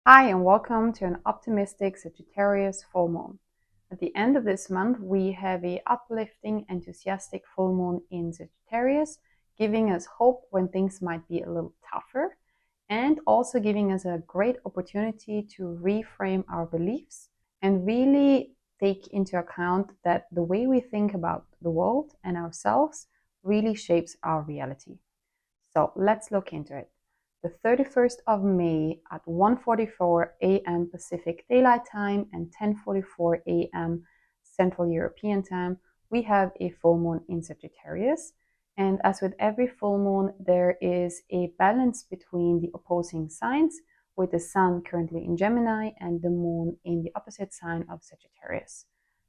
Hi, and welcome to an optimistic Sagittarius full moon. At the end of this month, we have a uplifting, enthusiastic full moon in Sagittarius, giving us hope when things might be a little tougher, and also giving us a great opportunity to reframe our beliefs and really take into account that the way we think about the world and ourselves really shapes our reality. So let's look into it. The 31st of May at 1:44 a.m. Pacific Daylight Time and 10:44 a.m. Central European Time, we have a full moon in Sagittarius. And as with every full moon, there is a balance between the opposing signs, with the sun currently in Gemini and the moon in the opposite sign of Sagittarius.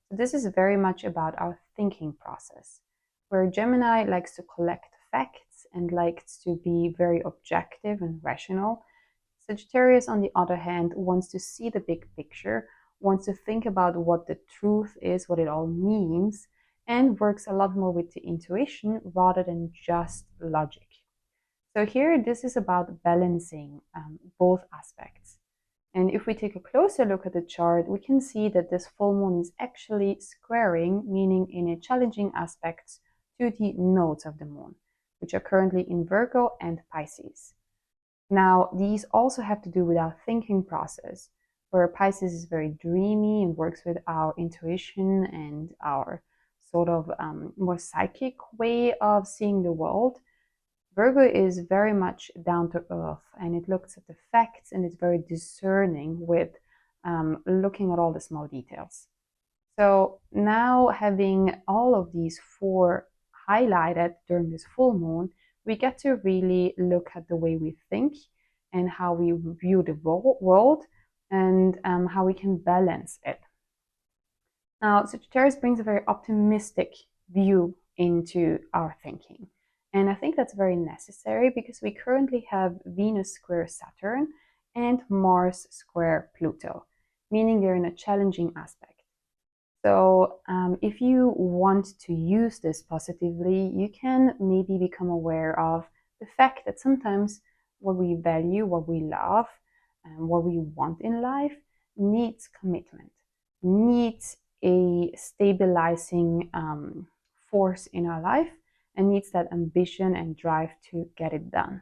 So this is very much about our thinking process, where Gemini likes to collect facts and likes to be very objective and rational. Sagittarius, on the other hand, wants to see the big picture, wants to think about what the truth is, what it all means, and works a lot more with the intuition rather than just logic. So here, this is about balancing both aspects. And if we take a closer look at the chart, we can see that this full moon is actually squaring, meaning in a challenging aspect, to the nodes of the moon, which are currently in Virgo and Pisces. Now, these also have to do with our thinking process, where Pisces is very dreamy and works with our intuition and our sort of more psychic way of seeing the world. Virgo is very much down to earth, and it looks at the facts, and it's very discerning with looking at all the small details. So now, having all of these four highlighted during this full moon, we get to really look at the way we think and how we view the world, and how we can balance it. Now, Sagittarius brings a very optimistic view into our thinking. And I think that's very necessary because we currently have Venus square Saturn and Mars square Pluto, meaning they're in a challenging aspect. So if you want to use this positively, you can maybe become aware of the fact that sometimes what we value, what we love, and what we want in life needs commitment, needs a stabilizing force in our life, and needs that ambition and drive to get it done.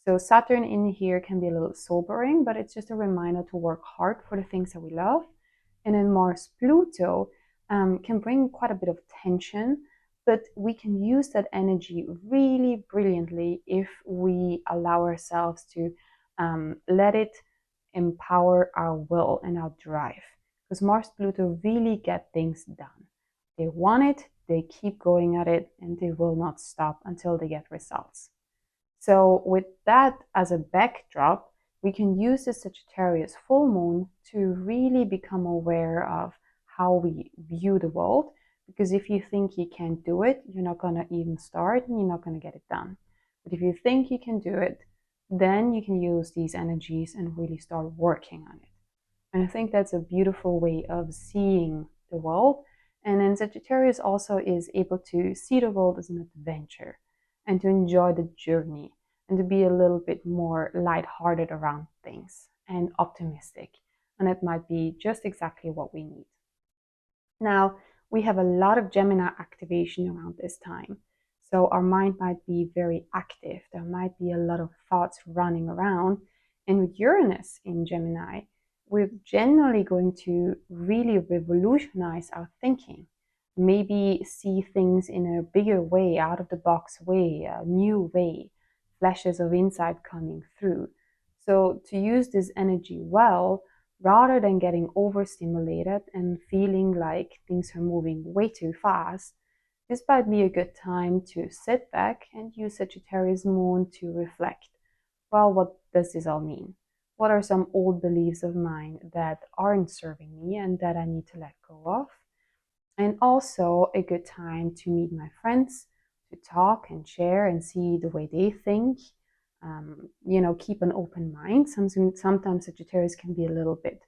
So Saturn in here can be a little sobering, but it's just a reminder to work hard for the things that we love. And then Mars Pluto can bring quite a bit of tension, but we can use that energy really brilliantly if we allow ourselves to let it empower our will and our drive. Because Mars Pluto really get things done. They want it, they keep going at it, and they will not stop until they get results. So with that as a backdrop, we can use the Sagittarius full moon to really become aware of how we view the world. Because if you think you can't do it, you're not going to even start and you're not going to get it done. But if you think you can do it, then you can use these energies and really start working on it. And I think that's a beautiful way of seeing the world. And then Sagittarius also is able to see the world as an adventure and to enjoy the journey and to be a little bit more lighthearted around things and optimistic. And it might be just exactly what we need. Now, we have a lot of Gemini activation around this time. So our mind might be very active. There might be a lot of thoughts running around. And with Uranus in Gemini, we're generally going to really revolutionize our thinking. Maybe see things in a bigger way, out of the box way, a new way, flashes of insight coming through. So to use this energy well, rather than getting overstimulated and feeling like things are moving way too fast, this might be a good time to sit back and use Sagittarius moon to reflect. Well, what does this all mean? What are some old beliefs of mine that aren't serving me and that I need to let go of? And also a good time to meet my friends, to talk and share and see the way they think. Keep an open mind. Sometimes Sagittarius can be a little bit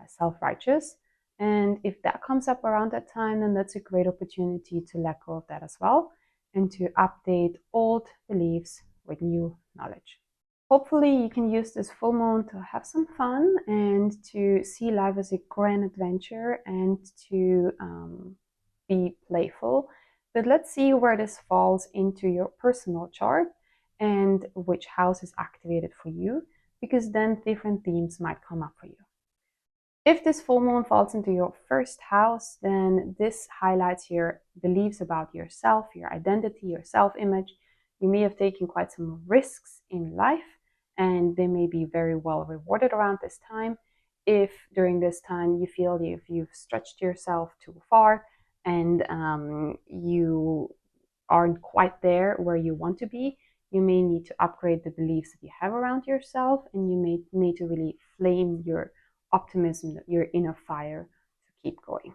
self-righteous. And if that comes up around that time, then that's a great opportunity to let go of that as well and to update old beliefs with new knowledge. Hopefully you can use this full moon to have some fun and to see life as a grand adventure and to be playful. But let's see where this falls into your personal chart and which house is activated for you, because then different themes might come up for you. If this full moon falls into your first house, then this highlights your beliefs about yourself, your identity, your self-image. You may have taken quite some risks in life, and they may be very well rewarded around this time. If during this time you feel you've stretched yourself too far and you aren't quite there where you want to be, you may need to upgrade the beliefs that you have around yourself, and you may need to really flame your optimism, your inner fire to keep going.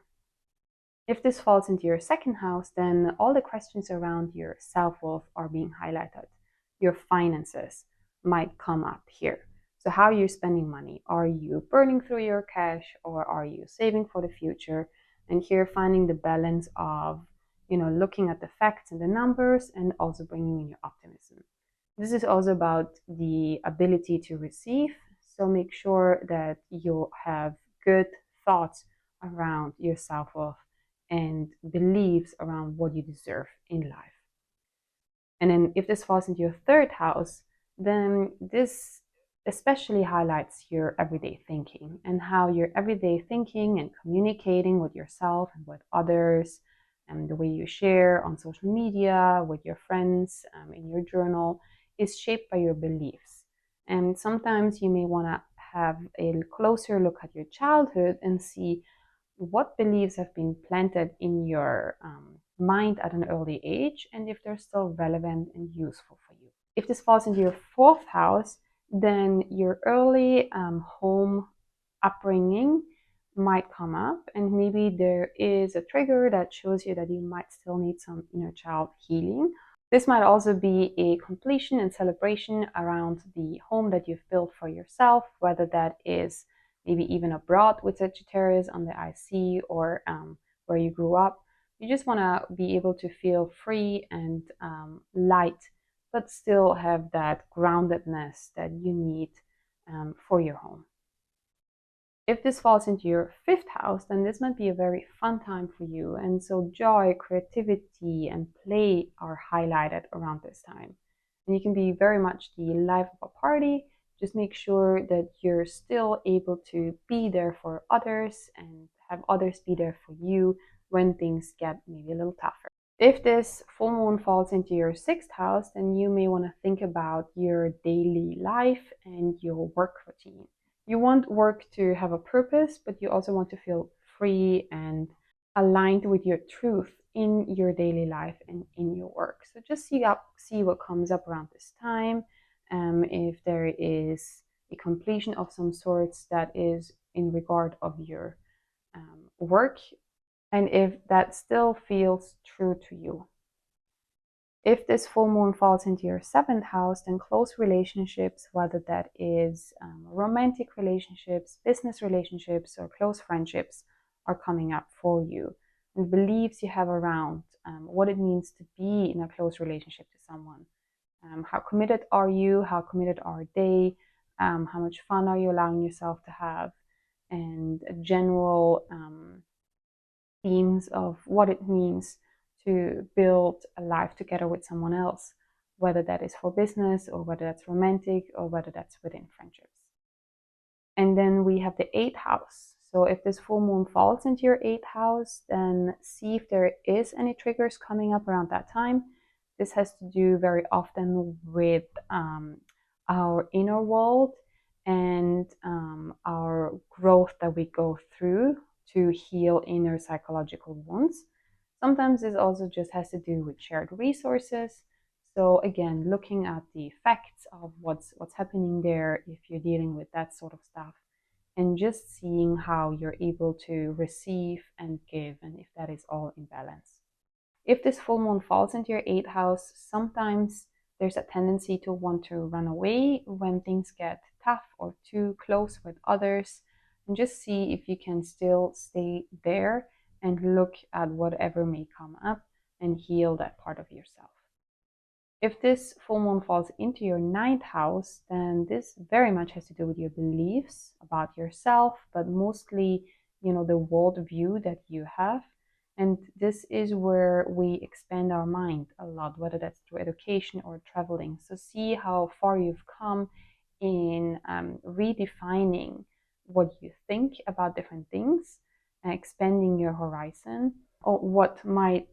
If this falls into your second house, then all the questions around your self-worth are being highlighted. Your finances might come up here. So how are you spending money? Are you burning through your cash, or are you saving for the future? And here finding the balance of, looking at the facts and the numbers and also bringing in your optimism. This is also about the ability to receive. So make sure that you have good thoughts around your self-worth and beliefs around what you deserve in life. And then if this falls into your third house, then this especially highlights your everyday thinking and how your everyday thinking and communicating with yourself and with others, and the way you share on social media with your friends, in your journal, is shaped by your beliefs. And sometimes you may want to have a closer look at your childhood and see what beliefs have been planted in your mind at an early age, and if they're still relevant and useful for you. If this falls into your fourth house, then your early home upbringing might come up, and maybe there is a trigger that shows you that you might still need some inner child healing. This might also be a completion and celebration around the home that you've built for yourself, whether that is maybe even abroad with Sagittarius on the IC, or where you grew up. You just want to be able to feel free and light, but still have that groundedness that you need for your home. If this falls into your fifth house, then this might be a very fun time for you. And so joy, creativity, and play are highlighted around this time. And you can be very much the life of a party. Just make sure that you're still able to be there for others and have others be there for you when things get maybe a little tougher. If this full moon falls into your sixth house, then you may want to think about your daily life and your work routine. You want work to have a purpose, but you also want to feel free and aligned with your truth in your daily life and in your work. So just see what comes up around this time. If there is a completion of some sorts that is in regard of your work, and if that still feels true to you. If this full moon falls into your seventh house, then close relationships, whether that is romantic relationships, business relationships, or close friendships, are coming up for you. And beliefs you have around what it means to be in a close relationship to someone. How committed are you? How committed are they? How much fun are you allowing yourself to have? And general themes of what it means to build a life together with someone else, whether that is for business or whether that's romantic or whether that's within friendships. And then we have the eighth house. So if this full moon falls into your eighth house, then see if there is any triggers coming up around that time. This has to do very often with our inner world and our growth that we go through to heal inner psychological wounds. Sometimes this also just has to do with shared resources. So again, looking at the facts of what's happening there if you're dealing with that sort of stuff, and just seeing how you're able to receive and give, and if that is all in balance. If this full moon falls into your eighth house, sometimes there's a tendency to want to run away when things get tough or too close with others, and just see if you can still stay there and look at whatever may come up and heal that part of yourself. If this full moon falls into your 9th house, then this very much has to do with your beliefs about yourself, but mostly, the world view that you have. And this is where we expand our mind a lot, whether that's through education or traveling. So see how far you've come in redefining what you think about different things, and expanding your horizon, or what might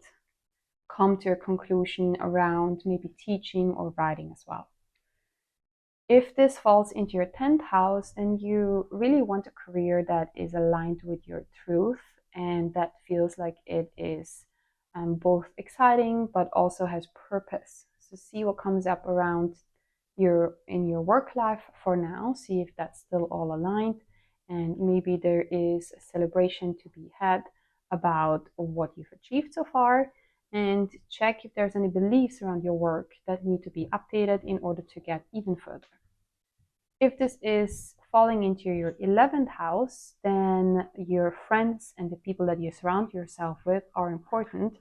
come to a conclusion around maybe teaching or writing as well. If this falls into your 10th house, then you really want a career that is aligned with your truth and that feels like it is both exciting but also has purpose. So see what comes up around in your work life for now. See if that's still all aligned, and maybe there is a celebration to be had about what you've achieved so far, and check if there's any beliefs around your work that need to be updated in order to get even further. If this is falling into your 11th house, then your friends and the people that you surround yourself with are important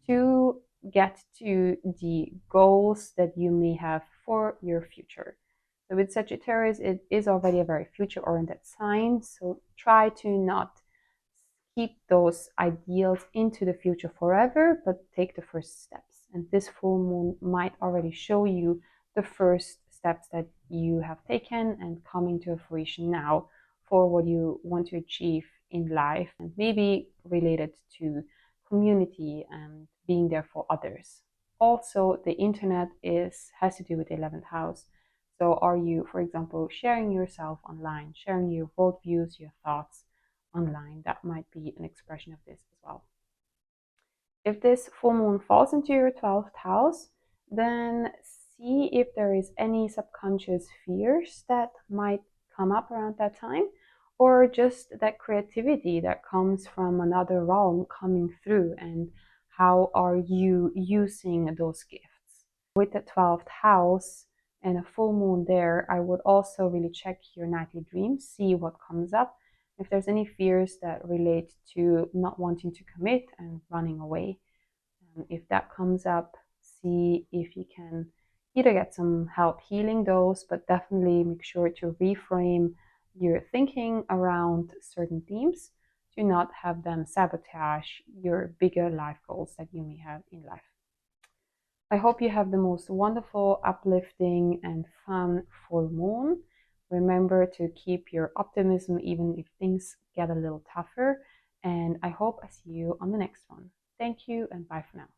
to get to the goals that you may have for your future. So with Sagittarius, it is already a very future-oriented sign, so try to not keep those ideals into the future forever, but take the first steps. And this full moon might already show you the first steps that you have taken and coming to fruition now for what you want to achieve in life, and maybe related to community and being there for others. Also, the internet has to do with the 11th house. So are you, for example, sharing yourself online, sharing your worldviews, your thoughts online? That might be an expression of this as well. If this full moon falls into your 12th house, then see if there is any subconscious fears that might come up around that time, or just that creativity that comes from another realm coming through, and how are you using those gifts. With the 12th house and a full moon there, I would also really check your nightly dreams, see what comes up. If there's any fears that relate to not wanting to commit and running away, if that comes up, see if you can either get some help healing those, but definitely make sure to reframe your thinking around certain themes to not have them sabotage your bigger life goals that you may have in life. I hope you have the most wonderful, uplifting, and fun full moon. Remember to keep your optimism even if things get a little tougher. And I hope I see you on the next one. Thank you, and bye for now.